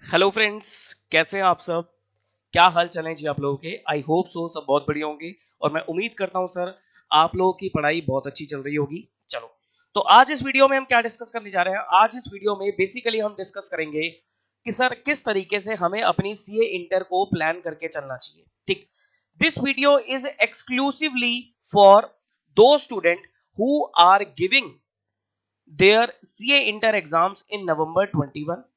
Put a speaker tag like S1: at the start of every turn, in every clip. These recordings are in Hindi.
S1: हेलो फ्रेंड्स, कैसे हैं आप सब। क्या हाल चाल है जी आप लोगों के। आई होप सो सब बहुत बढ़िया होंगे और मैं उम्मीद करता हूं सर आप लोगों की पढ़ाई बहुत अच्छी चल रही होगी। चलो, तो आज इस वीडियो में हम क्या डिस्कस करने जा रहे हैं। आज इस वीडियो में बेसिकली हम डिस्कस करेंगे कि सर किस तरीके से हमें अपनी सीए इंटर को प्लान करके चलना चाहिए। ठीक, this video is exclusively for those student who are giving their CA inter exams in November 21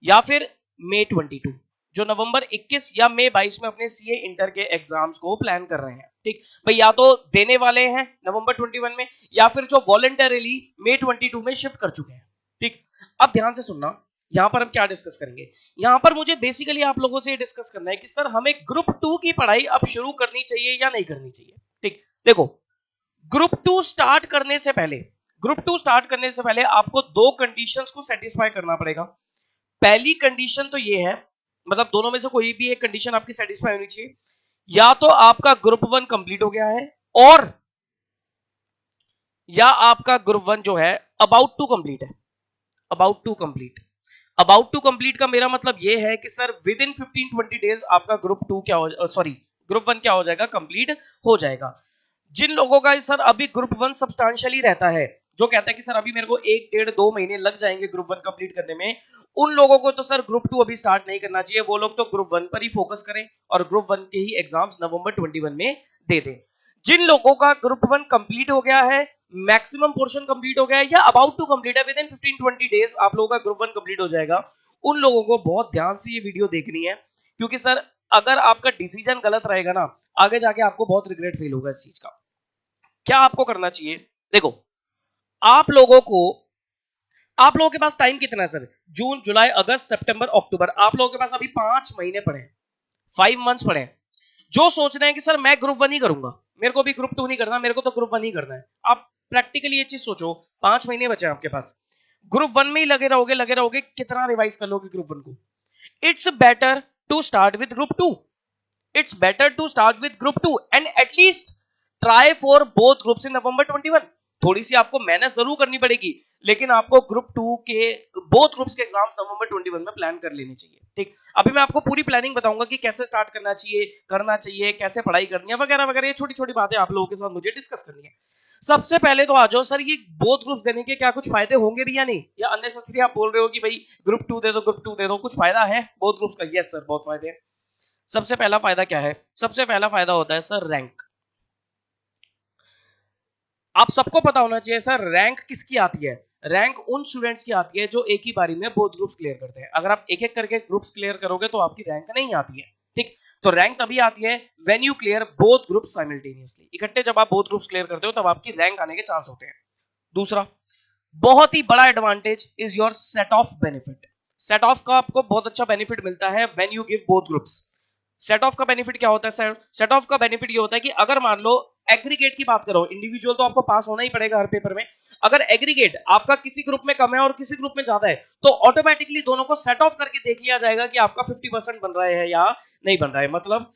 S1: या फिर मई 22, जो नवंबर 21 या मई 22 में अपने सीए इंटर के एग्जाम्स को प्लान कर रहे हैं। ठीक भाई, या तो देने वाले हैं नवंबर 21 में या फिर जो वॉलंटरीली मई 22 में शिफ्ट कर चुके हैं। ठीक, अब ध्यान से सुनना, यहां पर हम क्या डिस्कस करेंगे। यहां पर मुझे बेसिकली आप लोगों से डिस्कस करना है कि सर हमें ग्रुप 2 की पढ़ाई अब शुरू करनी चाहिए या नहीं करनी चाहिए। ठीक, देखो, ग्रुप टू स्टार्ट करने से पहले आपको दो कंडीशंस को सेटिस्फाई करना पड़ेगा। पहली कंडीशन तो ये है, मतलब दोनों में से कोई भी एक कंडीशन आपकी सेटिस्फाई होनी चाहिए। या तो आपका ग्रुप 1 कंप्लीट हो गया है और या आपका ग्रुप 1 जो है अबाउट टू कंप्लीट है। अबाउट टू कंप्लीट का मेरा मतलब ये है कि सर विद इन 15-20 डेज आपका ग्रुप 2 क्या हो सॉरी ग्रुप 1 क्या हो जाएगा, कंप्लीट हो जाएगा। जिन लोगों का सर अभी ग्रुप 1 सब्सटेंशियली रहता है, जो कहता है कि सर अभी मेरे को 1-1.5-2 महीने लग जाएंगे ग्रुप 1 कंप्लीट करने में, उन लोगों को तो सर ग्रुप 2 अभी स्टार्ट नहीं करना चाहिए। वो लोग तो ग्रुप 1 पर ही फोकस करें और ग्रुप 1 के ही एग्जाम्स नवंबर 21 में दे दें। जिन लोगों का ग्रुप 1 कंप्लीट हो गया है, मैक्सिमम पोर्शन कंप्लीट हो गया है या अबाउट टू कंप्लीट है, विद इन 15-20 डेज आप लोगों का ग्रुप 1 कंप्लीट हो जाएगा, उन लोगों को बहुत ध्यान से ये वीडियो देखनी है। क्योंकि सर अगर आपका डिसीजन गलत रहेगा ना, आगे जाके आपको बहुत रिग्रेट फील होगा इस चीज का। क्या आपको करना चाहिए, देखो, आप लोगों के पास टाइम कितना है सर। जून, जुलाई, अगस्त, सितंबर, अक्टूबर, आप लोगों के पास अभी 5 महीने पड़े हैं, 5 मंथ्स पड़े हैं। जो सोच रहे हैं कि सर मैं ग्रुप 1 ही करूंगा, मेरे को भी ग्रुप 2 नहीं करना, मेरे को तो ग्रुप 1 ही करना है, आप प्रैक्टिकली ये चीज सोचो। 5 महीने बचे हैं आपके पास, ग्रुप 1 में ही लगे रहोगे, कितना रिवाइज कर लोगे ग्रुप 1 को। It's better to start with group 2। It's better to start with group 2 and at least try for both groups in November 21। थोड़ी सी आपको मेहनत जरूर करनी पड़ेगी, लेकिन आपको ग्रुप 2 के बोथ ग्रुप्स के एग्जाम्स नवंबर 21 में प्लान कर लेनी चाहिए। ठीक, अभी मैं आपको पूरी प्लानिंग बताऊंगा कि कैसे स्टार्ट करना चाहिए, कैसे पढ़ाई करनी है, वगैरह वगैरह। ये छोटी छोटी बातें आप लोगों के साथ मुझे डिस्कस करनी है। सबसे पहले तो आ जाओ सर, ये बोथ ग्रुप्स देने के क्या कुछ फायदे होंगे भी या नहीं, या अननेसेसरी आप बोल रहे हो कि भाई ग्रुप 2 दे दो, ग्रुप 2 दे दो, कुछ फायदा है बोथ ग्रुप्स का। यस सर, बहुत फायदे हैं। सबसे पहला फायदा क्या है, सबसे पहला फायदा होता है सर रैंक। आप सबको पता होना चाहिए सर, रैंक किसकी आती है। रैंक उन स्टूडेंट्स की आती है जो एक ही बारी में बोथ ग्रुप्स क्लियर करते हैं। अगर आप एक एक करके ग्रुप्स क्लियर करोगे तो आपकी रैंक नहीं आती है। ठीक, तो रैंक तभी आती है when you clear both groups simultaneously. इकट्ठे जब आप बोथ ग्रुप्स क्लियर करते हो तब आपकी रैंक आने के चांस होते हैं। दूसरा बहुत ही बड़ा advantage is your set of benefit. Set of का आपको बहुत अच्छा बेनिफिट मिलता है when you give both groups. Set of का बेनिफिट क्या होता है सर, सेट ऑफ का बेनिफिट ये होता है कि अगर मान लो एग्रीगेट की बात करो, इंडिविजुअल तो आपको पास होना ही पड़ेगा हर पेपर में। अगर एग्रीगेट आपका किसी ग्रुप में कम है और किसी ग्रुप में ज्यादा है, तो ऑटोमेटिकली दोनों को सेट ऑफ करके देख लिया जाएगा कि आपका 50% बन रहा है या नहीं बन रहा है। मतलब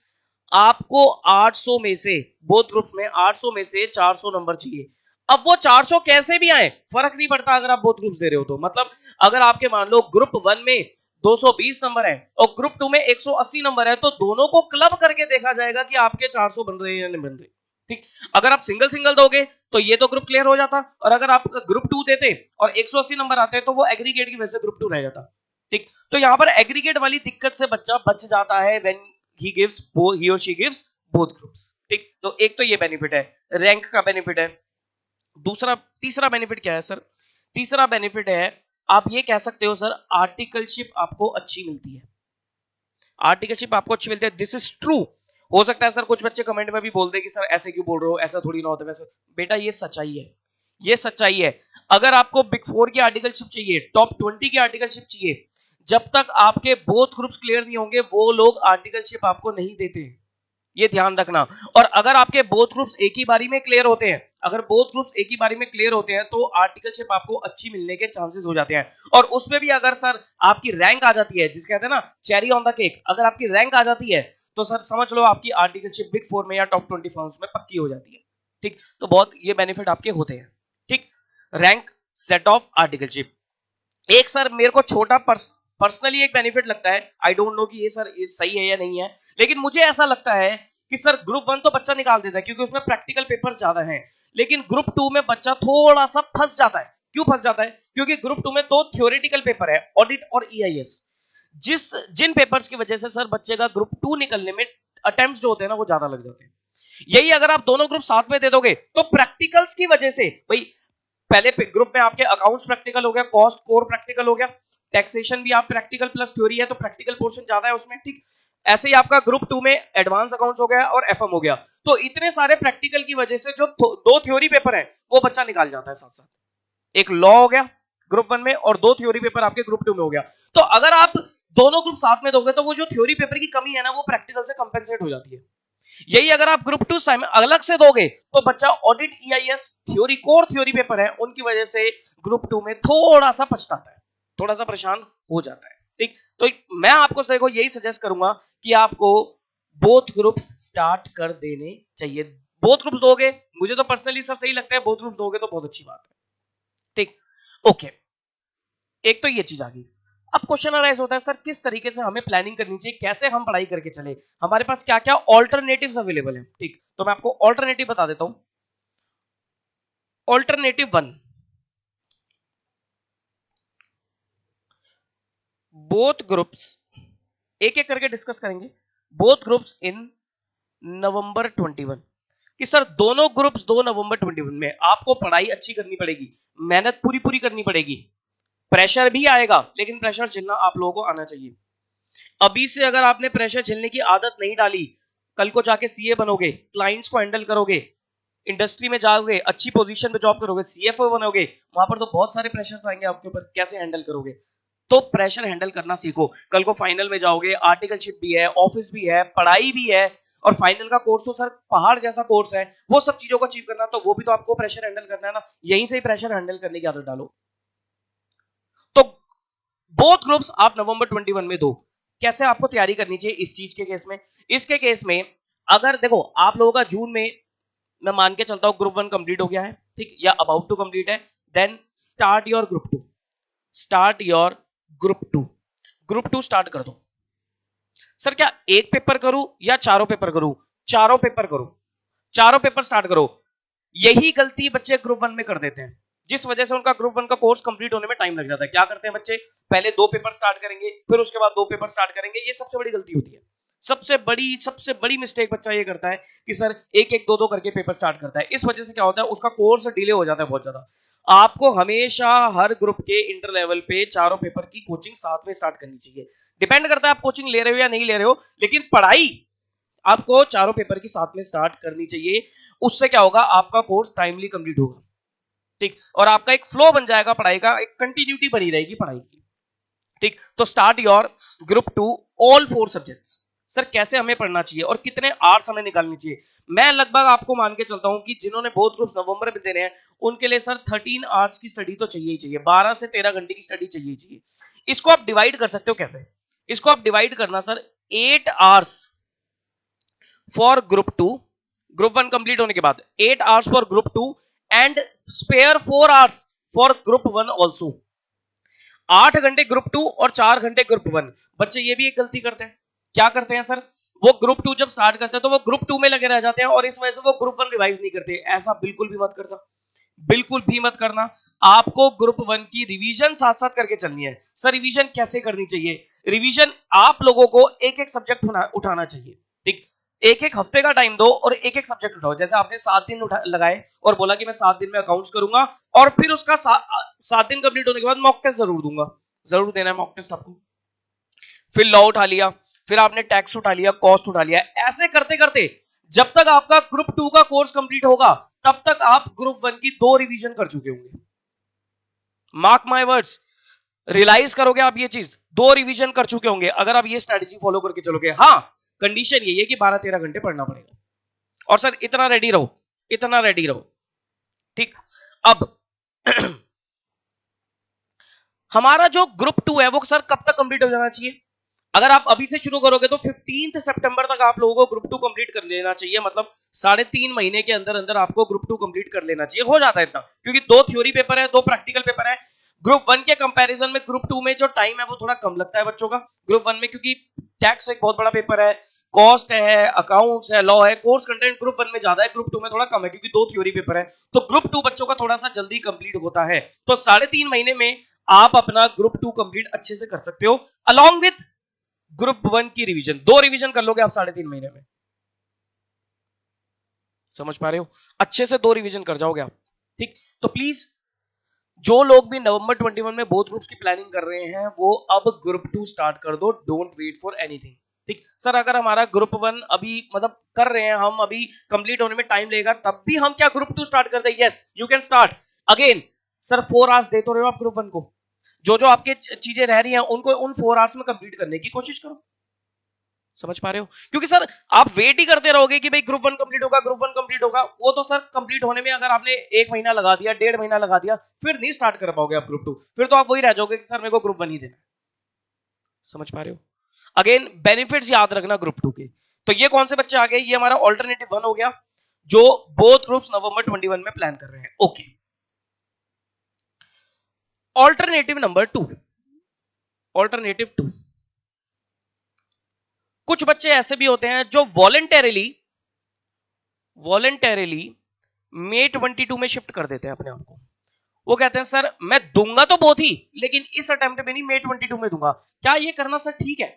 S1: आपको 800 में से, बोथ ग्रुप्स में 800 में से 400 नंबर चाहिए। अब वो 400 कैसे भी आए फर्क नहीं पड़ता अगर आप बोथ ग्रुप्स दे रहे हो तो। मतलब अगर आपके मान लो ग्रुप 1 में 220 नंबर है और ग्रुप 2 में 180 नंबर है, तो दोनों को क्लब करके देखा जाएगा कि आपके 400 बन रहे हैं या नहीं बन रहे। ठीक, अगर आप सिंगल सिंगल दोगे तो ये तो ग्रुप क्लियर हो जाता, और अगर आप ग्रुप 2 देते और 180 नंबर आते तो वो एग्रीगेट की वजह से ग्रुप 2 रह जाता। ठीक, तो यहां पर एग्रीगेट वाली दिक्कत से बच्चा बच जाता है when he or she gives both groups। ठीक, तो एक तो ये बेनिफिट है, रैंक का बेनिफिट है। तीसरा बेनिफिट क्या है सर, तीसरा बेनिफिट है, आप ये कह सकते हो सर, आर्टिकलशिप आपको अच्छी मिलती है। आर्टिकलशिप आपको अच्छी मिलती है, दिस इज ट्रू। हो सकता है सर कुछ बच्चे कमेंट में भी बोल दे कि सर ऐसे क्यों बोल रहे हो, ऐसा थोड़ी ना होता है वैसे। बेटा ये सच्चाई है, ये सच्चाई है। अगर आपको बिग 4 की आर्टिकलशिप चाहिए, टॉप 20 की आर्टिकलशिप चाहिए, जब तक आपके बोथ ग्रुप्स क्लियर नहीं होंगे वो लोग आर्टिकलशिप आपको नहीं देते, ये ध्यान रखना। और अगर आपके बोथ ग्रुप्स एक ही बारी में क्लियर होते हैं, अगर बोथ ग्रुप्स एक ही बारी में क्लियर होते हैं तो आर्टिकलशिप आपको अच्छी मिलने के चांसेस हो जाते हैं। और उसमें भी अगर सर आपकी रैंक आ जाती है, जिस कहते हैं ना चेरी ऑन द केक, अगर आपकी रैंक आ जाती है तो सर समझ लो आपकी आर्टिकलशिप बिग 4 में या टॉप 20 फर्म्स में पक्की हो जाती है। ठीक, तो बहुत ये बेनिफिट आपके होते हैं। ठीक, रैंक, सेट ऑफ, आर्टिकलशिप। एक सर मेरे को छोटा पर्सनली एक बेनिफिट लगता है, आई डोंट नो कि ये सर ये सही है या नहीं है, लेकिन मुझे ऐसा लगता है कि सर ग्रुप 1 तो बच्चा निकाल देता है क्योंकि उसमें प्रैक्टिकल पेपर ज्यादा हैं, लेकिन ग्रुप 2 में बच्चा थोड़ा सा फंस जाता है। क्यों फंस जाता है? क्योंकि ग्रुप 2 में 2 थ्योरेटिकल पेपर है, ऑडिट और ईआईएस। जिन पेपर्स की वजह से सर बच्चे का ग्रुप 2 निकलने में अटेम्प्ट्स जो होते हैं ना वो ज्यादा लग जाते हैं। यही अगर आप दोनों ग्रुप साथ में दे दोगे तो प्रैक्टिकल्स की वजह से, भाई पहले ग्रुप में आपके अकाउंट्स प्रैक्टिकल हो गया, कॉस्ट कोर प्रैक्टिकल हो गया, टैक्सेशन भी आप प्रैक्टिकल प्लस थ्योरी है तो प्रैक्टिकल पोर्शन ज्यादा है उसमें, ठीक। ऐसे ही आपका ग्रुप 2 में एडवांस अकाउंट्स हो गया और एफएम हो गया, तो इतने सारे प्रैक्टिकल की वजह से जो 2 थ्योरी पेपर है वो बच्चा निकाल जाता है साथ साथ। एक लॉ हो गया ग्रुप 1 में और 2 थ्योरी पेपर आपके ग्रुप 2 में हो गया। तो अगर आप दोनों ग्रुप साथ में दोगे तो वो जो थ्योरी पेपर की कमी है ना वो प्रैक्टिकल से कंपेंसेट हो जाती है। यही अगर आप ग्रुप 2 अलग से दोगे तो बच्चा audit EIS theory core theory paper है उनकी वजह से ग्रुप 2 में थोड़ा सा पछताता है, थोड़ा सा परेशान हो जाता है, ठीक। तो मैं आपको देखो यही सजेस्ट करूंगा कि आपको बोथ ग्रुप्स स्टार्ट कर देने चाहिए। बोथ ग्रुप्स दोगे, मुझे तो पर्सनली सर सही लगता है, बोथ ग्रुप्स दोगे तो बहुत अच्छी बात है, ठीक। ओके, एक तो ये चीज आ गई। अब क्वेश्चन अराइज होता है सर किस तरीके से हमें प्लानिंग करनी चाहिए, कैसे हम पढ़ाई करके चले, हमारे पास क्या क्या ऑल्टरनेटिव्स अवेलेबल है, ठीक। तो मैं आपको ऑल्टरनेटिव बता देता हूं। ऑल्टरनेटिव 1, बोथ ग्रुप्स, एक एक करके डिस्कस करेंगे, बोथ ग्रुप्स इन नवंबर 21, कि सर दोनों ग्रुप्स 2 नवंबर 21 में आपको पढ़ाई अच्छी करनी पड़ेगी, मेहनत पूरी पूरी करनी पड़ेगी, प्रेशर भी आएगा लेकिन प्रेशर झेलना आप लोगों को आना चाहिए। अभी से अगर आपने प्रेशर झेलने की आदत नहीं डाली, कल को जाके सीए बनोगे, क्लाइंट्स को हैंडल करोगे, इंडस्ट्री में जाओगे, अच्छी पोजीशन पे जॉब करोगे, सीएफओ बनोगे, वहां पर तो बहुत सारे प्रेशर्स आएंगे आपके ऊपर, कैसे हैंडल करोगे? तो प्रेशर हैंडल करना सीखो। कल को फाइनल में जाओगे, आर्टिकलशिप भी है, ऑफिस भी है, पढ़ाई भी है, और फाइनल का कोर्स तो सर पहाड़ जैसा कोर्स है, वो सब चीजों को अचीव करना, तो वो भी तो आपको प्रेशर हैंडल करना है ना, यहीं से ही प्रेशर हैंडल करने की आदत डालो। तो बोथ ग्रुप्स आप नवंबर 21 में दो। कैसे आपको तैयारी करनी चाहिए इस चीज के केस में? इसके केस में अगर देखो आप लोगों का जून में, मैं मान के चलता हूं ग्रुप 1 कंप्लीट हो गया है, ठीक, या अबाउट टू कंप्लीट है, then start your group 2, start your group 2, group 2 start कर दो। सर क्या एक पेपर करूं या चारों पेपर करूं? चारों पेपर करो, चारों पेपर स्टार्ट करो। यही गलती बच्चे ग्रुप 1 में कर देते हैं, जिस वजह से उनका ग्रुप 1 का कोर्स कंप्लीट होने में टाइम लग जाता है। क्या करते हैं बच्चे, पहले 2 पेपर स्टार्ट करेंगे, फिर उसके बाद 2 पेपर स्टार्ट करेंगे, ये सबसे बड़ी गलती होती है। सबसे बड़ी मिस्टेक बच्चा ये करता है कि सर एक एक दो दो करके पेपर स्टार्ट करता है। इस वजह से क्या होता है, उसका कोर्स डिले हो जाता है बहुत ज्यादा। आपको हमेशा हर ग्रुप के इंटर लेवल पे चारों पेपर की कोचिंग साथ में स्टार्ट करनी चाहिए। डिपेंड करता है आप कोचिंग ले रहे हो या नहीं ले रहे हो, लेकिन पढ़ाई आपको चारों पेपर की साथ में स्टार्ट करनी चाहिए। उससे क्या होगा, आपका कोर्स टाइमली कंप्लीट होगा, ठीक, और आपका एक फ्लो बन जाएगा पढ़ाई का, एक कंटिन्यूटी बनी रहेगी पढ़ाई की, ठीक। तो start your group 2 all 4 subjects. Sir कैसे हमें पढ़ना चाहिए और कितने आवर्स हमें निकालनी चाहिए? मैं लगभग आपको मान के चलता हूं कि जिन्होंने बोथ ग्रुप नवंबर में देने हैं उनके लिए सर 13 आवर्स की स्टडी तो चाहिए ही चाहिए, 12 से 13 घंटे की स्टडी चाहिए ही चाहिए। इसको आप डिवाइड कर सकते हो कैसे? इसको आप डिवाइड करना sir 8 hours for group 2, group 1 complete होने के बाद 8 hours for group 2 and spare 4 hours for group 1 also. 8 घंटे ग्रुप 2 और 4 घंटे ग्रुप 1। बच्चे ये भी एक गलती करते हैं, क्या करते हैं सर, वो ग्रुप 2 जब स्टार्ट करते हैं तो वो ग्रुप 2 में लगे रह जाते हैं और इस वजह से वो ग्रुप 1 रिवाइज नहीं करते। ऐसा बिल्कुल भी मत करना, बिल्कुल भी मत करना। आपको ग्रुप 1 की रिवीजन साथ साथ करके चलनी है। सर रिवीजन कैसे करनी चाहिए? रिवीजन आप लोगों को एक एक सब्जेक्ट उठाना चाहिए, ठीक। एक एक हफ्ते का टाइम दो और एक एक सब्जेक्ट उठाओ। जैसे आपने 7 दिन लगाए और बोला कि मैं 7 दिन में अकाउंट्स करूंगा, और फिर उसका 7 दिन कंप्लीट होने के बाद मॉक टेस्ट जरूर दूंगा, जरूर देना है मॉक टेस्ट आपको। फिर लॉ उठा लिया, फिर आपने टैक्स उठा लिया, कॉस्ट उठा लिया। ऐसे करते करते जब तक आपका ग्रुप 2 का कोर्स कंप्लीट होगा तब तक आप ग्रुप 1 की 2 रिवीजन कर चुके होंगे। मार्क माय वर्ड्स, रियलाइज करोगे आप ये चीज, 2 रिवीजन कर चुके होंगे अगर आप ये स्ट्रेटेजी फॉलो करके चलोगे। हाँ, कंडीशन ये है कि 12-13 घंटे पढ़ना पड़ेगा, और सर इतना रेडी रहो, इतना रेडी रहो, ठीक। अब हमारा जो ग्रुप 2 है वो सर कब तक कंप्लीट हो जाना चाहिए? अगर आप अभी से शुरू करोगे तो 15 सितंबर तक आप लोगों को ग्रुप 2 कंप्लीट कर लेना चाहिए। मतलब 3.5 महीने के अंदर अंदर आपको ग्रुप 2 कंप्लीट कर लेना चाहिए। हो जाता है इतना, क्योंकि 2 थ्योरी पेपर है, 2 प्रैक्टिकल पेपर है। ग्रुप वन के कंपैरिजन में ग्रुप टू में जो टाइम है वो थोड़ा कम लगता है बच्चों का ग्रुप वन में, क्योंकि टैक्स एक बहुत बड़ा पेपर है, कॉस्ट है, अकाउंट्स है, लॉ है, कोर्स कंटेंट ग्रुप वन में ज्यादा है, ग्रुप टू में थोड़ा कम है क्योंकि 2 थ्योरी पेपर है। तो ग्रुप टू बच्चों का थोड़ा सा जल्दी कंप्लीट होता है। तो 3.5 महीने में आप अपना ग्रुप टू कंप्लीट अच्छे से कर सकते हो अलॉन्ग विथ ग्रुप वन की रिवीजन। 2 रिवीजन कर लोगे आप 3.5 महीने में। समझ पा रहे हो? अच्छे से 2 रिवीजन कर जाओगे आप। ठीक, तो प्लीज जो लोग भी नवंबर 21 में बोथ ग्रुप्स की प्लानिंग कर रहे हैं वो अब ग्रुप 2 स्टार्ट कर दो। Don't wait for anything. ठीक सर, अगर हमारा ग्रुप 1 अभी मतलब कर रहे हैं हम, अभी कंप्लीट होने में टाइम लगेगा, तब भी हम क्या ग्रुप 2 स्टार्ट कर दें? Yes, you can start again. Sir 4 hours दे तो रहे हो आप ग्रुप 1 को, जो आपके चीजें रह रही हैं उनको उन 4 आवर्स में कंप्लीट करने की कोशिश करो। समझ पा रहे हो? क्योंकि सर आप वेट ही करते रहोगे कि भाई ग्रुप 1 कंप्लीट होगा, ग्रुप 1 कंप्लीट होगा, वो तो सर कंप्लीट होने में अगर आपने 1 महीना लगा दिया, 1.5 महीना लगा दिया, फिर नहीं स्टार्ट कर पाओगे आप ग्रुप 2। फिर तो आप वही रह जाओगे कि सर मेरे को ग्रुप 1 ही देना। समझ पा रहे हो? अगेन बेनिफिट्स याद रखना ग्रुप 2 के। तो ये कौन से बच्चे आ गए? ये हमारा ऑल्टरनेटिव 1 हो गया जो बोथ ग्रुप्स नवंबर 21 में प्लान कर रहे हैं। Okay, alternative number 2। ऑल्टरनेटिव 2, कुछ बच्चे ऐसे भी होते हैं जो वॉलेंटरीली मे 22 में शिफ्ट कर देते हैं अपने आप को। वो कहते हैं सर मैं दूंगा तो बहुत ही, लेकिन इस अटेम्प्ट में नहीं, मे 22 में दूंगा। क्या ये करना सर ठीक है?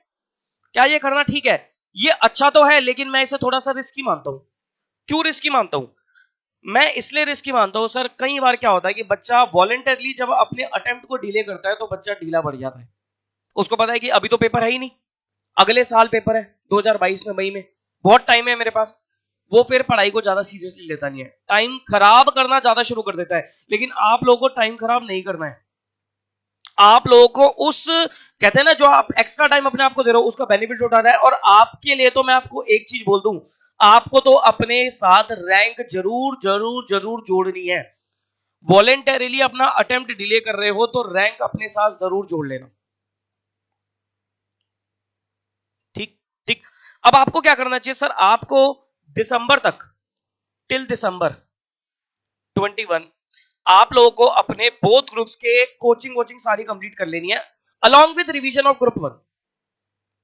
S1: क्या ये करना ठीक है? ये अच्छा तो है, लेकिन मैं इसे थोड़ा सा रिस्की मानता हूं। क्यों रिस्की मानता हूं? मैं इसलिए रिस्की मानता हूं सर, कई बार क्या होता है कि बच्चा वॉलेंटरली जब अपने अटेम्प्ट को डिले करता है तो बच्चा ढीला पड़ जाता है। उसको पता है कि अभी तो पेपर है ही नहीं, अगले साल पेपर है 2022 में मई में, बहुत टाइम है मेरे पास। वो फिर पढ़ाई को ज्यादा सीरियसली लेता नहीं है, टाइम खराब करना ज्यादा शुरू कर देता है। लेकिन आप लोगों को टाइम खराब नहीं करना है। आप लोगों को उस, कहते हैं ना, जो आप एक्स्ट्रा टाइम अपने आप को दे रहे हो उसका बेनिफिट उठाना है। और आपके लिए तो मैं आपको एक चीज बोल दूं, आपको तो अपने साथ रैंक जरूर जरूर जरूर जोड़नी है। वॉलेंटरीली अपना अटेम्प्ट डिले कर रहे हो तो रैंक अपने साथ जरूर जोड़ लेना। ठीक ठीक। अब आपको क्या करना चाहिए सर? आपको दिसंबर तक, टिल दिसंबर 21, आप लोगों को अपने बोथ ग्रुप्स के कोचिंग सारी कंप्लीट कर लेनी है along with revision of group 1।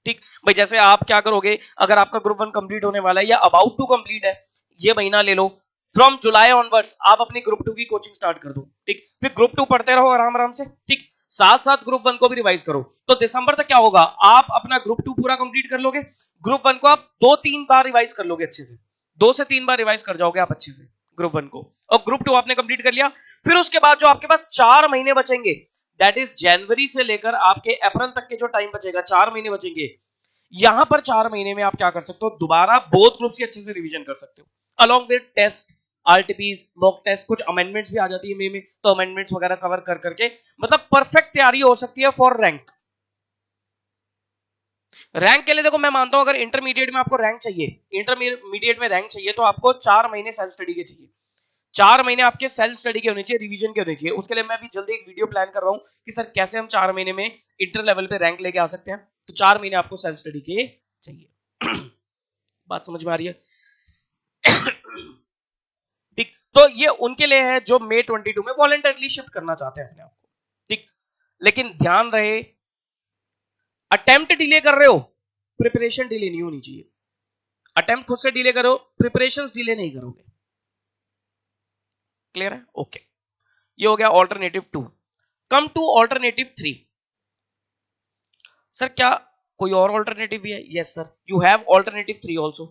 S1: ठीक भाई, जैसे आप क्या करोगे, अगर आपका ग्रुप 1 कंप्लीट होने वाला है या अबाउट टू कंप्लीट है, ये महीना ले लो, फ्रॉम जुलाई ऑनवर्ड्स आप अपनी ग्रुप 2 की कोचिंग स्टार्ट कर दो। ठीक, फिर ग्रुप 2 पढ़ते रहो आराम आराम से। ठीक, साथ साथ ग्रुप 1 को भी रिवाइज करो। तो दिसंबर तक क्या होगा, आप अपना ग्रुप 2 पूरा कंप्लीट कर लोगे, ग्रुप 1 को आप 2-3 बार रिवाइज कर लोगे अच्छे से, 2 से 3 बार रिवाइज कर जाओगे आप अच्छे से ग्रुप 1 को, और ग्रुप 2 आपने कंप्लीट कर लिया। फिर उसके बाद जो आपके पास 4 महीने बचेंगे, दैट इज जनवरी से लेकर आपके अप्रैल तक के जो टाइम बचेगा, 4 महीने बचेंगे, यहां पर 4 महीने में आप क्या कर सकते हो, दोबारा बोथ ग्रुप्स की अच्छे से रिवीजन कर सकते हो along with test, RTPs, mock test, कुछ अमेंडमेंट्स भी आ जाती है मई में, तो अमेंडमेंट्स वगैरह कवर कर करके मतलब परफेक्ट तैयारी हो सकती है फॉर रैंक। रैंक के लिए देखो, मैं मानता हूं अगर इंटरमीडिएट में आपको रैंक चाहिए, इंटरमीडिएट में रैंक चाहिए, तो आपको 4 महीने सेल्फ स्टडी के चाहिए। 4 महीने आपके सेल्फ स्टडी के होने चाहिए, रिवीजन के होने चाहिए। उसके लिए मैं अभी जल्दी एक वीडियो प्लान कर रहा हूं कि सर कैसे हम 4 महीने में इंटर लेवल पे रैंक लेके आ सकते हैं। तो 4 महीने आपको सेल्फ स्टडी के चाहिए। बात समझ में आ रही है? ठीक, तो ये उनके लिए है जो मे 22 में वॉलंटरली शिफ्ट करना चाहते हैं अपने आप को। ठीक, लेकिन ध्यान रहे, अटेम्प्ट डिले कर रहे हो, प्रिपरेशन डिले नहीं होनी चाहिए। अटेम्प्ट खुद से डिले करो, प्रिपरेशंस डिले नहीं करोगे। क्लियर है? ओके, ये हो गया alternative 2। Come two alternative 3। Sir क्या कोई और ऑल्टरनेटिव भी है? Yes sir, you have alternative 3 also.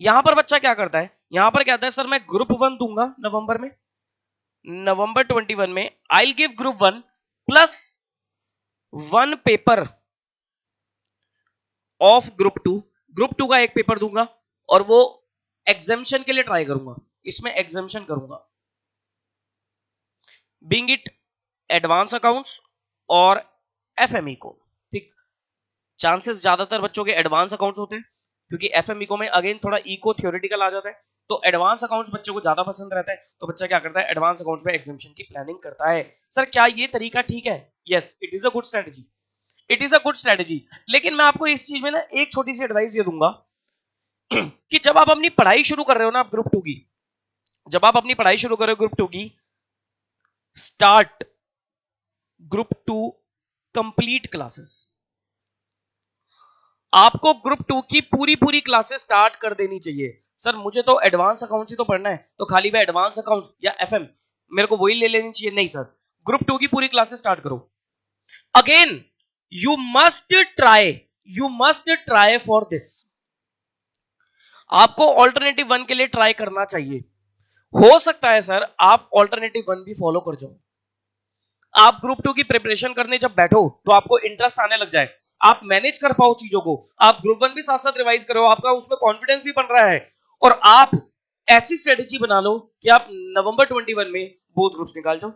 S1: यहां पर बच्चा क्या करता है, यहां पर कहता है सर मैं ग्रुप 1 दूंगा नवंबर में, नवंबर 21 में I give group 1 plus 1 paper of group 2। Group 2 का एक पेपर दूंगा और वो एग्जामिशन के लिए ट्राई करूंगा, इसमें एग्जामिशन करूंगा, बीइंग इट एडवांस अकाउंट्स और एफएमई को। ठीक, चांसेस ज्यादातर बच्चों के एडवांस अकाउंट्स होते हैं, क्योंकि एफएमई को में अगेन थोड़ा इको थ्योरेटिकल आ जाता है, तो एडवांस अकाउंट्स बच्चों को ज्यादा पसंद रहता है, तो बच्चा क्या करता है, एडवांस अकाउंट्स में एग्जामिशन की प्लानिंग करता है। सर क्या ये तरीका ठीक है? Yes, it is a good strategy, it is a good strategy. लेकिन मैं आपको इस चीज में ना एक छोटी सी एडवाइस दे दूंगा कि जब आप अपनी पढ़ाई शुरू कर रहे हो ना, आप ग्रुप 2 की, जब आप अपनी पढ़ाई शुरू कर रहे हो ग्रुप 2 की, स्टार्ट ग्रुप 2 कंप्लीट क्लासेस। आपको ग्रुप 2 की पूरी क्लासेस स्टार्ट कर देनी चाहिए। सर मुझे तो एडवांस अकाउंट्स ही तो पढ़ना है, तो खाली मैं एडवांस अकाउंट्स या एफएम मेरे को वही ले लेनी चाहिए? नहीं सर, ग्रुप 2 की पूरी क्लासेस स्टार्ट करो। Again you must try for this. आपको ऑल्टरनेटिव 1 के लिए ट्राई करना चाहिए। हो सकता है सर आप ऑल्टरनेटिव 1 भी फॉलो कर जाओ। आप ग्रुप 2 की प्रिपरेशन करने जब बैठो तो आपको इंटरेस्ट आने लग जाए, आप मैनेज कर पाओ चीजों को, आप ग्रुप 1 भी साथ साथ रिवाइज करो, आपका उसमें कॉन्फिडेंस भी बन रहा है, और आप ऐसी स्ट्रेटेजी बना लो कि आप नवंबर 21 में बोथ ग्रुप्स निकाल जाओ।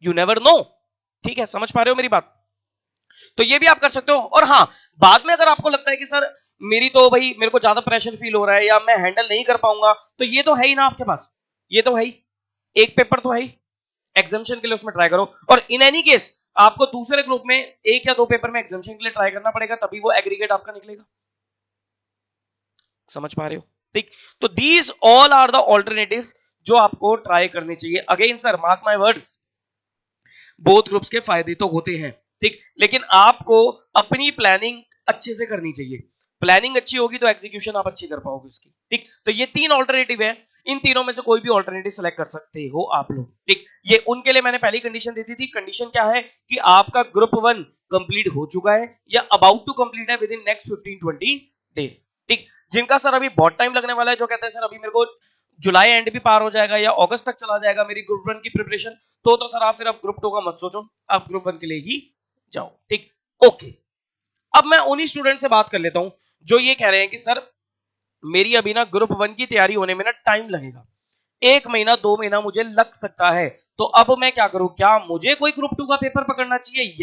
S1: You never know. ठीक है, समझ पा रहे हो मेरी बात? तो ये भी आप कर सकते हो। और हाँ, बाद में अगर आपको लगता है कि सर मेरी तो भाई मेरे को ज्यादा प्रेशर फील हो रहा है या मैं हैंडल नहीं कर पाऊंगा, तो ये तो है ही ना आपके पास, ये तो है ही, एक पेपर तो है ही एग्जामिशन के लिए, उसमें ट्राई करो। और इन एनी केस आपको दूसरे ग्रुप में 1 या 2 पेपर में एग्जामिशन के लिए ट्राई करना पड़ेगा, तभी वो एग्रीगेट आपका निकलेगा। समझ पा रहे हो? ठीक, तो these all are the alternatives जो आपको ट्राई करनी चाहिए। Again sir mark my words, both groups के फायदे तो होते हैं, ठीक, लेकिन आपको अपनी प्लानिंग अच्छे से करनी चाहिए। प्लानिंग अच्छी होगी तो एग्जीक्यूशन आप अच्छी कर पाओगे उसकी। ठीक, तो ये 3 ऑल्टरनेटिव है, इन तीनों में से कोई भी ऑल्टरनेटिव सेलेक्ट कर सकते हो आप लोग। ठीक, ये उनके लिए मैंने पहली कंडीशन दी थी। कंडीशन क्या है कि आपका ग्रुप 1 कंप्लीट हो चुका है या अबाउट टू कंप्लीट है विद इन नेक्स्ट 15-20 डेज। ठीक, जिनका सर अभी बहुत टाइम लगने वाला है, जो कहते हैं सर अभी मेरे को जुलाई एंड भी पार हो जाएगा या अगस्त तक चला जाएगा मेरी ग्रुप 1 की प्रिपरेशन, तो सर आप फिर आप ग्रुप 2 का मत सोचो, आप ग्रुप 1 के लिए ही जाओ। ठीक, ओके। अब मैं उन्हीं स्टूडेंट से बात कर लेता हूं जो ये कह रहे हैं कि सर मेरी अभी ना ग्रुप 1 की तैयारी होने में ना टाइम लगेगा, 1 महीना 2 महीना मुझे लग सकता है, तो अब मैं क्या करूं? क्या मुझे कोई ग्रुप 2 का पेपर पकड़ना चाहिए?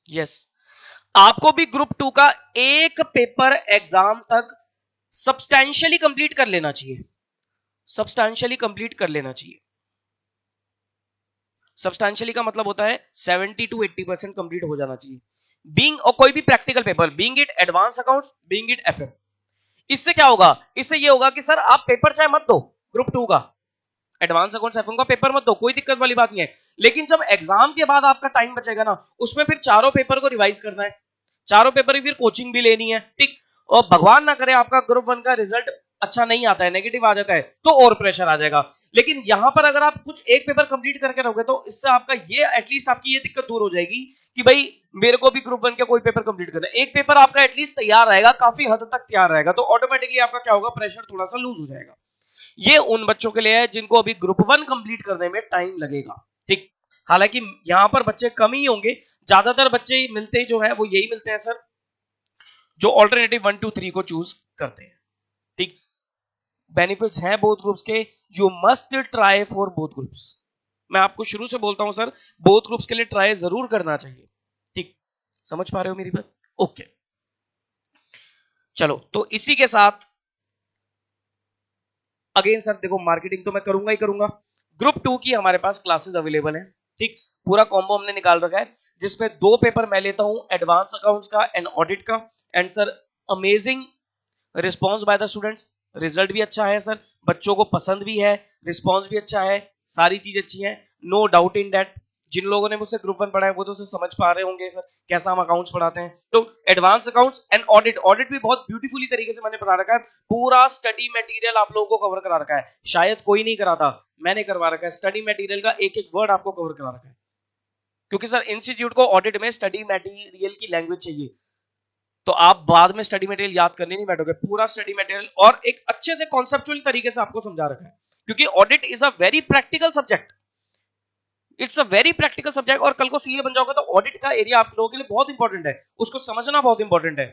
S1: यस, आपको भी ग्रुप 2 का एक पेपर एग्जाम तक सब्सटैंशियली कंप्लीट कर लेना चाहिए। सब्सटैंशियली कंप्लीट कर लेना चाहिए। सब्सटैंशियली का मतलब होता है 70 to 80% कंप्लीट हो जाना चाहिए। बीइंग, और कोई भी practical paper, being it advance accounts, being it FM. इससे क्या होगा? इससे ये होगा कि सर आप पेपर चाहे मत दो ग्रुप 2 का, एडवांस अकाउंट्स एफएम का पेपर मत दो, कोई दिक्कत वाली बात नहीं है, लेकिन जब एग्जाम के बाद आपका टाइम बचेगा ना, उसमें फिर चारों पेपर को रिवाइज करना है, चारों पेपर की फिर कोचिंग भी लेनी है। ठीक, और भगवान ना करे आपका ग्रुप 1 का रिजल्ट अच्छा नहीं आता है, नेगेटिव आ जाता है, तो और प्रेशर आ जाएगा। लेकिन यहां पर अगर आप कुछ एक पेपर कंप्लीट करके रहोगे तो इससे आपका ये एटलीस्ट आपकी ये दिक्कत दूर हो जाएगी कि भाई मेरे को भी ग्रुप 1 का कोई पेपर कंप्लीट करना है। एक पेपर आपका एटलीस्ट तैयार रहेगा, काफी हद तक तैयार रहेगा, तो ऑटोमेटिकली आपका क्या होगा? प्रेशर थोड़ा सा लूज हो जाएगा। ये उन बच्चों के लिए है जिनको अभी ग्रुप 1 कंप्लीट करने में टाइम लगेगा। ठीक, हालांकि यहां पर बच्चे कम ही होंगे, ज्यादातर बच्चे मिलते जो है वो यही मिलते हैं सर जो ऑल्टरनेटिव 1 2 3 को चूज करते हैं। ठीक, बेनिफिट्स हैं बोथ ग्रुप्स के, you must try for both groups. मैं आपको शुरू से बोलता हूं सर बोथ ग्रुप्स के लिए ट्राई जरूर करना चाहिए। ठीक, समझ पा रहे हो मेरी बात? ओके, चलो तो इसी के साथ अगेन सर देखो मार्केटिंग तो मैं करूंगा ही करूंगा। ग्रुप 2 की हमारे पास क्लासेस अवेलेबल है। ठीक, पूरा कॉम्बो हमने निकाल रखा है जिसमें 2 पेपर मैं लेता हूं, एडवांस अकाउंट्स का एंड ऑडिट का। And sir amazing response by the students, result भी अच्छा है सर, बच्चों को पसंद भी है, रिस्पॉन्स भी अच्छा है, सारी चीज अच्छी है, नो डाउट इन दैट। जिन लोगों ने मुझसे ग्रुप 1 पढ़ा है वो तो समझ पा रहे होंगे सर कैसा हम अकाउंट्स पढ़ाते हैं। तो advance accounts and audit, audit भी बहुत ब्यूटीफुली तरीके से मैंने पढ़ा रखा है, पूरा स्टडी मटेरियल आप लोगों को कवर करा रखा है, शायद कोई नहीं कराता, मैंने करवा रखा है, स्टडी मटेरियल का एक एक वर्ड आपको कवर करा रखा है, क्योंकि सर इंस्टीट्यूट को ऑडिट में स्टडी मटेरियल की लैंग्वेज चाहिए, तो आप बाद में स्टडी मटेरियल याद करने नहीं बैठोगे, पूरा स्टडी मटेरियल और एक अच्छे से कॉन्सेप्चुअल तरीके से आपको समझा रखा है, क्योंकि audit is a very practical subject, it's a very practical subject. और कल को सीए बन जाओगे तो ऑडिट का एरिया आप लोगों के लिए बहुत इंपॉर्टेंट है, उसको समझना बहुत इंपॉर्टेंट है।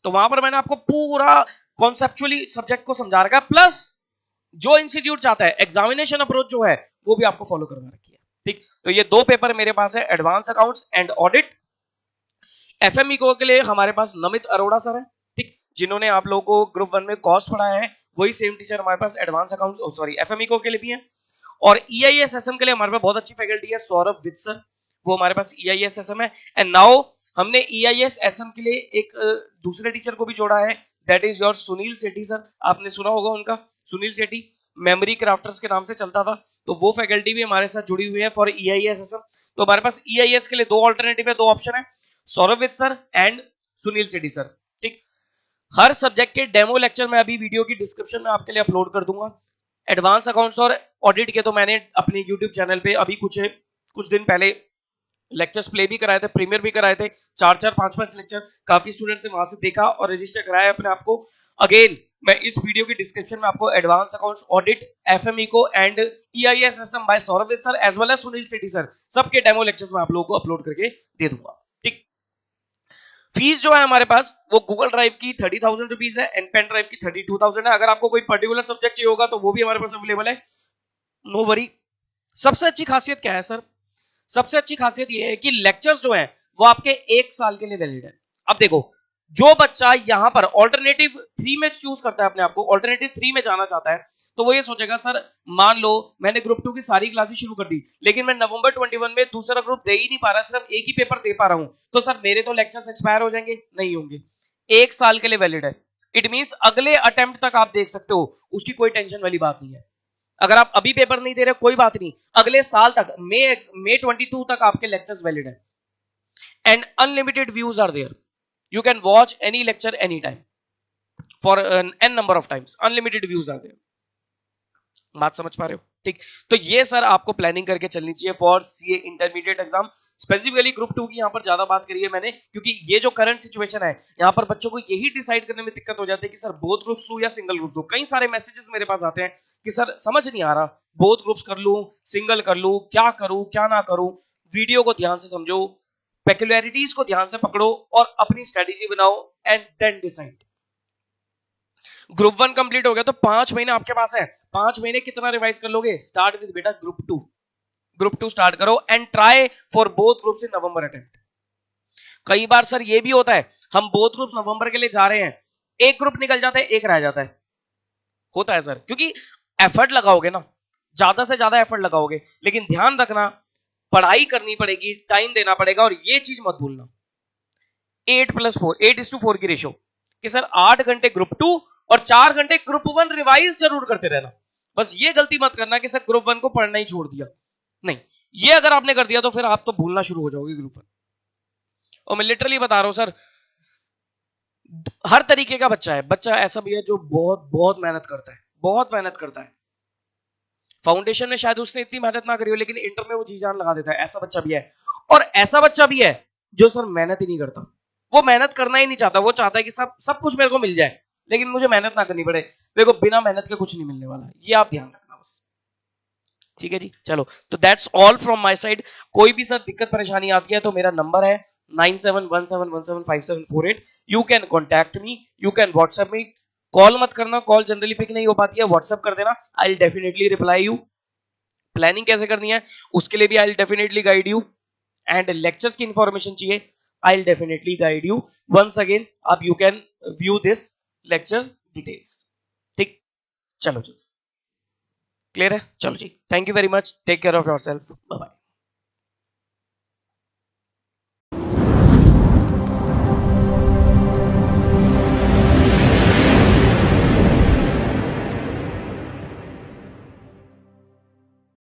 S1: तो वहां पर मैंने आपको पूरा कॉन्सेप्चुअली सब्जेक्ट को समझा रखा है, प्लस जो इंस्टीट्यूट चाहता है एग्जामिनेशन अप्रोच जो है वो भी आपको फॉलो करवा रखी है। ठीक, तो ये 2 पेपर मेरे पास है, advance accounts and audit. FME को के लिए हमारे पास नमित अरोड़ा सर है, ठीक, जिन्होंने आप लोगों को ग्रुप 1 में कॉस्ट पढ़ाया है, वही सेम टीचर हमारे पास एडवांस अकाउंट सॉरी एफएमई को के लिए भी है। और ईआईएसएसएम के लिए हमारे पास बहुत अच्छी फैकल्टी है, सौरभ विद सर, वो हमारे पास ईआईएसएसएम है। एंड नाउ हमने ईआईएसएसएम के लिए एक दूसरे टीचर को भी जोड़ा है, that is your Sunil Sethi sir, आपने सुना होगा उनका, सुनील सेठी मेमोरी क्राफ्टर्स के नाम से चलता था, तो वो फैकल्टी भी हमारे साथ जुड़ी हुई है फॉर EISSM। तो हमारे पास EIS के लिए दो ऑल्टरनेटिव है, दो ऑप्शन है, Saurabh sir and Sunil Sethi sir. ठीक, हर सब्जेक्ट के डेमो लेक्चर मैं अभी वीडियो की डिस्क्रिप्शन में आपके लिए अपलोड कर दूंगा। एडवांस अकाउंट्स और ऑडिट के तो मैंने अपने यूट्यूब चैनल पे अभी कुछ दिन पहले लेक्चर्स प्ले भी कराए थे, प्रीमियर भी कराए थे, 4-4 5-5 लेक्चर। काफी स्टूडेंट्स ने वहां से देखा और रजिस्टर कराया अपने आप को। अगेन मैं इस वीडियो की डिस्क्रिप्शन में आपको एडवांस अकाउंट्स ऑडिट, FME को and EISSM by Saurabh sir as well as Sunil Sethi sir, सबके डेमो लेक्चर्स मैं आप लोगों को अपलोड करके दे दूंगा। ठीक, फीस जो है हमारे पास वो गूगल ड्राइव की 30,000 रुपीज है एंड पेन ड्राइव की 32,000 है। अगर आपको कोई पर्टिकुलर सब्जेक्ट चाहिए होगा तो वो भी हमारे पास अवेलेबल है, नो वरी। सबसे अच्छी खासियत क्या है सर? सबसे अच्छी खासियत ये है कि लेक्चर्स जो है वो आपके 1 साल के लिए वैलिड है। अब देखो, जो बच्चा यहां पर ऑल्टरनेटिव 3 में चूज करता है अपने आप को, ऑल्टरनेटिव 3 में जाना चाहता है, तो वो ये सोचेगा सर मान लो मैंने ग्रुप 2 की सारी क्लासेस शुरू कर दी, लेकिन मैं नवंबर 21 में दूसरा ग्रुप दे ही नहीं पा रहा, सिर्फ एक ही पेपर दे पा रहा हूं, तो सर मेरे तो लेक्चर्स एक्सपायर हो जाएंगे? नहीं होंगे, 1 साल के लिए वैलिड है। इट मींस अगले अटेम्प्ट तक आप देख सकते हो, उसकी कोई टेंशन वाली बात नहीं है। अगर आप अभी पेपर नहीं दे रहे कोई बात नहीं, अगले साल तक मई 22 तक आपके लेक्चर्स वैलिड है and unlimited views are there. You can watch any lecture any time for an number of times, unlimited views are there. बात समझ पा रहे हो? ठीक, तो ये सर आपको प्लानिंग करके चलनी चाहिए for CA intermediate exam. Specifically group 2 की यहाँ पर ज्यादा बात करी है मैंने, क्योंकि ये जो करंट सिचुएशन है यहाँ पर बच्चों को यही डिसाइड करने में दिक्कत हो जाती है कि सर बोथ ग्रुप्स लूं या सिंगल ग्रुप लूं। कई सारे मैसेजेस मेरे पास आते हैं कि सर समझ नहीं आ रहा, बोथ ग्रुप्स कर लूं, सिंगल कर लूं, क्या करूं क्या ना करूं। वीडियो को ध्यान से समझो, पेक्युलैरिटीज को ध्यान से पकड़ो और अपनी स्ट्रेटेजी बनाओ and then decide. Group 1 complete हो गया तो 5 महीने आपके पास है, 5 महीने कितना रिवाइज कर लोगे? स्टार्ट विद बेटा ग्रुप 2, ग्रुप 2 स्टार्ट करो and try for both groups in November attempt. कई बार सर ये भी होता है हम बोथ ग्रुप्स नवंबर के लिए जा रहे हैं, एक ग्रुप निकल जाता है, एक रह जाता है, होता है सर, क्योंकि एफर्ट लगाओगे ना, ज्यादा से ज्यादा एफर्ट लगाओगे, लेकिन ध्यान रखना पढ़ाई करनी पड़ेगी, टाइम देना पड़ेगा। और ये चीज मत भूलना 8+4 8:4 की रेशो, कि सर 8 घंटे ग्रुप 2 और 4 घंटे ग्रुप 1 रिवाइज जरूर करते रहना। बस ये गलती मत करना कि सर ग्रुप 1 को पढ़ना ही छोड़ दिया, नहीं, ये अगर आपने कर दिया तो फिर आप तो भूलना शुरू हो जाओगे ग्रुप 1। और मैं लिटरली बता रहा हूं सर, हर तरीके का बच्चा है, बच्चा ऐसा भी है जो बहुत बहुत मेहनत करता है, बहुत मेहनत करता है। फाउंडेशन में शायद उसने इतनी मेहनत ना करी हो, लेकिन इंटर में वो जी जान लगा देता है, ऐसा बच्चा भी है। और ऐसा बच्चा भी है जो सर मेहनत ही नहीं करता, वो मेहनत करना ही नहीं चाहता, वो चाहता है कि सब कुछ मेरे को मिल जाए लेकिन मुझे मेहनत ना करनी पड़े। देखो बिना मेहनत के कुछ नहीं मिलने वाला, ये आप ध्यान रखना बस। ठीक है जी, चलो, तो that's all from my side. कोई भी सर दिक्कत परेशानी आती है तो मेरा नंबर है 9717175748। You can contact me, you can WhatsApp me. Call मत करना, कॉल जनरली पिक नहीं हो पाती है, व्हाट्सएप कर देना, I will definitely reply you. Planning कैसे करनी है उसके लिए भी I will definitely guide you, and lectures की इंफॉर्मेशन चाहिए, I will definitely guide you. Once again आप you can view this lecture details. ठीक, चलो जी, क्लियर है? चलो जी, thank you very much, take care of yourself, bye bye.